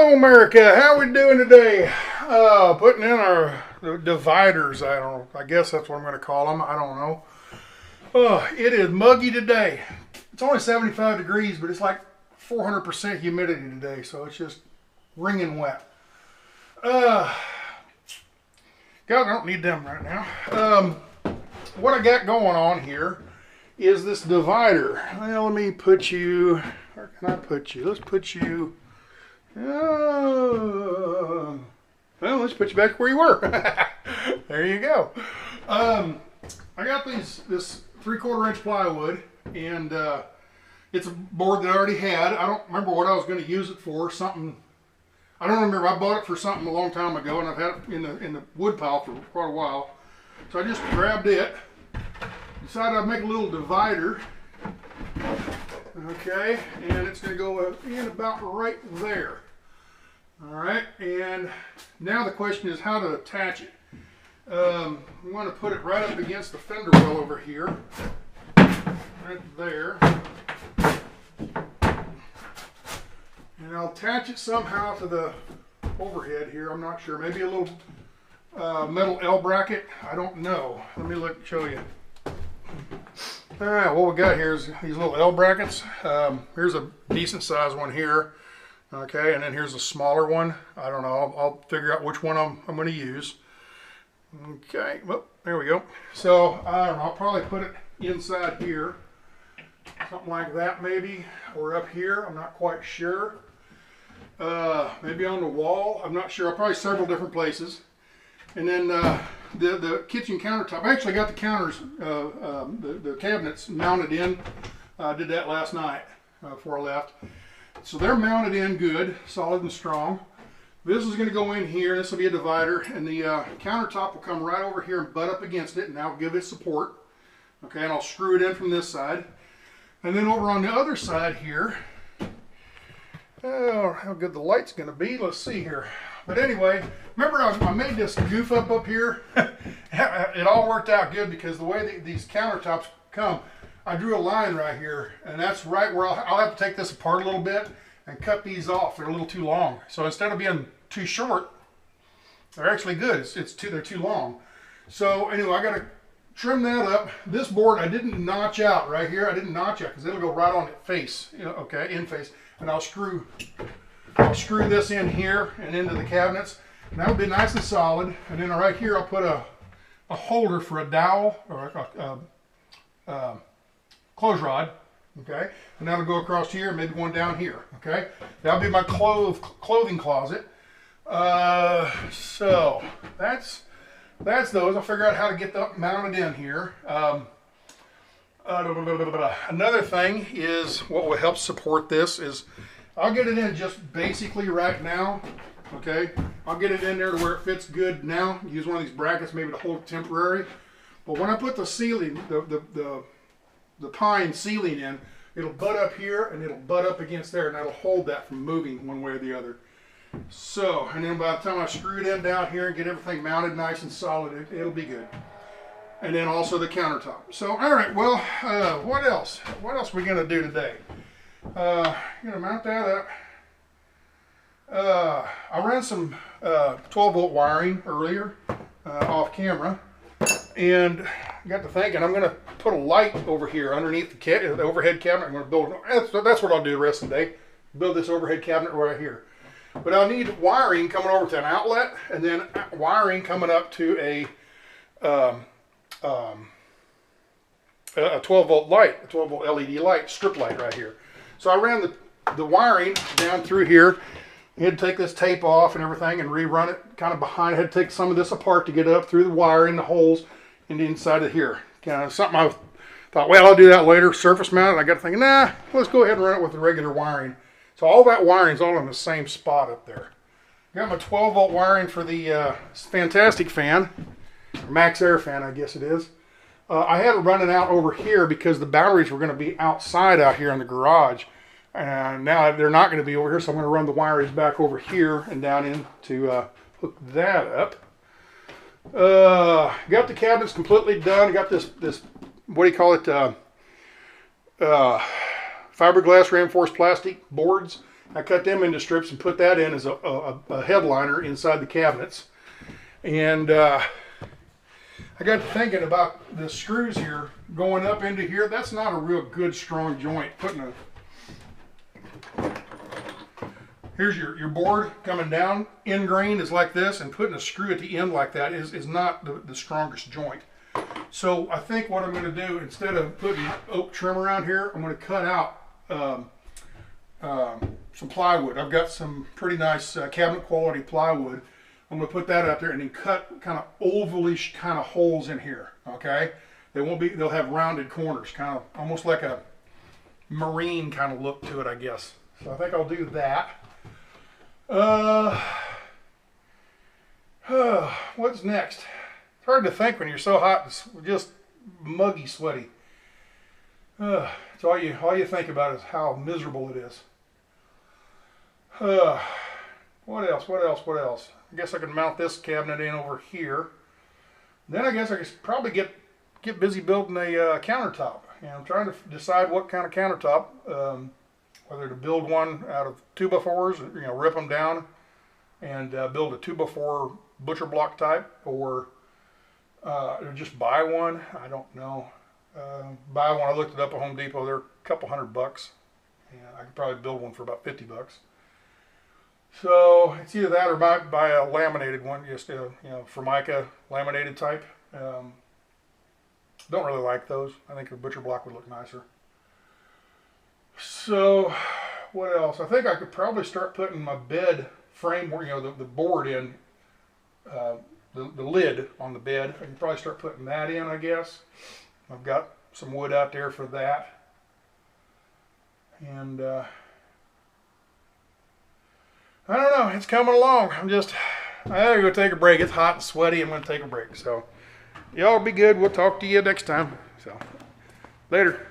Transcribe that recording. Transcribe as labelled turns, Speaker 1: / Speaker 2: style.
Speaker 1: Hello America, how we doing today? Putting in our dividers. I guess that's what I'm going to call them. I don't know. It is muggy today. It's only 75 degrees, but it's like 400% humidity today, so it's just wringing wet. God, I don't need them right now. What I got going on here is this divider. Well, let me put you, where can I put you? Let's put you, well, let's put you back where you were. There you go. I got this 3/4 inch plywood, and it's a board that I already had. I don't remember what I was going to use it for. Something, I don't remember. I bought it for something a long time ago, and I've had it in the wood pile for quite a while. So I just grabbed it. Decided I'd make a little divider. Okay, and it's going to go in about right there. Alright, and now the question is how to attach it. We want to put it right up against the fender well over here. Right there. And I'll attach it somehow to the overhead here. I'm not sure. Maybe a little metal L bracket. I don't know. Let me show you. Alright, what we got here is these little L brackets. Here's a decent sized one here. Okay, and then here's a smaller one. I don't know. I'll figure out which one I'm going to use. Okay, well, there we go. So, I don't know. I'll probably put it inside here. Something like that maybe. Or up here. I'm not quite sure. Maybe on the wall. I'm not sure. Probably several different places. And then the kitchen countertop. I actually got the counters, the cabinets mounted in. I did that last night before I left. So they're mounted in good, solid and strong. This is going to go in here. This will be a divider, and the countertop will come right over here and butt up against it, and that'll give it support. Okay, and I'll screw it in from this side. And then over on the other side here, oh, how good the light's going to be. Let's see here. But anyway, remember I made this goof up here? It all worked out good because the way these countertops come, I drew a line right here, and that's right where I'll have to take this apart a little bit and cut these off. They're a little too long. So instead of being too short, they're actually good. They're too long. So anyway, I got to trim that up. This board I didn't notch out right here. I didn't notch out because it'll go right on the face. Okay, in face, and I'll screw this in here and into the cabinets, and that'll be nice and solid. And then right here I'll put a holder for a dowel or a clothes rod, okay, and that'll go across here, maybe one down here, okay. That'll be my clothing closet. So that's those. I'll figure out how to get that mounted in here. Another thing is what will help support this is I'll get it in just basically right now, okay. I'll get it in there to where it fits good now. Use one of these brackets maybe to hold it temporary. But when I put the ceiling, the pine ceiling in, it'll butt up here and it'll butt up against there, and that'll hold that from moving one way or the other. So, and then by the time I screw it in down here and get everything mounted nice and solid, it'll be good. And then also the countertop. So, all right, well, what else? What else are we going to do today? I'm going to mount that up. I ran some 12-volt wiring earlier off camera, and got to thinking I'm going to put a light over here underneath the overhead cabinet. I'm going to build, that's what I'll do the rest of the day, build this overhead cabinet right here. But I'll need wiring coming over to an outlet, and then wiring coming up to a 12-volt light, a 12-volt LED light, strip light right here. So I ran the wiring down through here. I had to take this tape off and everything and rerun it kind of behind. I had to take some of this apart to get up through the wiring, the holes, and the inside of here. Kind of something I thought, well, I'll do that later, surface mounted. I got to think, nah, let's go ahead and run it with the regular wiring. So all that wiring's all in the same spot up there. Got my 12-volt wiring for the fantastic fan, max air fan, I guess it is. I had it running out over here because the batteries were going to be outside out here in the garage. And now they're not going to be over here, so I'm going to run the wires back over here and down in to hook that up. Got the cabinets completely done. Got this what do you call it? Fiberglass reinforced plastic boards I cut them into strips and put that in as a headliner inside the cabinets. And I got to thinking about the screws here going up into here. That's not a real good strong joint. Here's your board coming down. End grain is like this, and putting a screw at the end like that is not the strongest joint. So I think what I'm going to do, instead of putting oak trim around here, I'm going to cut out some plywood. I've got some pretty nice cabinet quality plywood. I'm going to put that out there and then cut kind of ovalish kind of holes in here. Okay, they'll have rounded corners, kind of almost like a marine kind of look to it, I guess. So I think I'll do that. What's next? It's hard to think when you're so hot and just muggy, sweaty. It's all you think about is how miserable it is. What else? I guess I can mount this cabinet in over here. Then I guess I could probably get busy building a countertop. And I'm trying to decide what kind of countertop. Whether to build one out of 2x4s, rip them down and build a 2x4 butcher block type, or just buy one. I don't know. Buy one. I looked it up at Home Depot. They're a couple $100. And I could probably build one for about $50. So it's either that or buy a laminated one, just Formica laminated type. Don't really like those. I think a butcher block would look nicer. So what else? I think I could probably start putting my bed frame, the board in, the lid on the bed. I can probably start putting that in, I guess. I've got some wood out there for that. And I don't know, it's coming along. I gotta go take a break. It's hot and sweaty. I'm gonna take a break. So y'all be good. We'll talk to you next time. So later.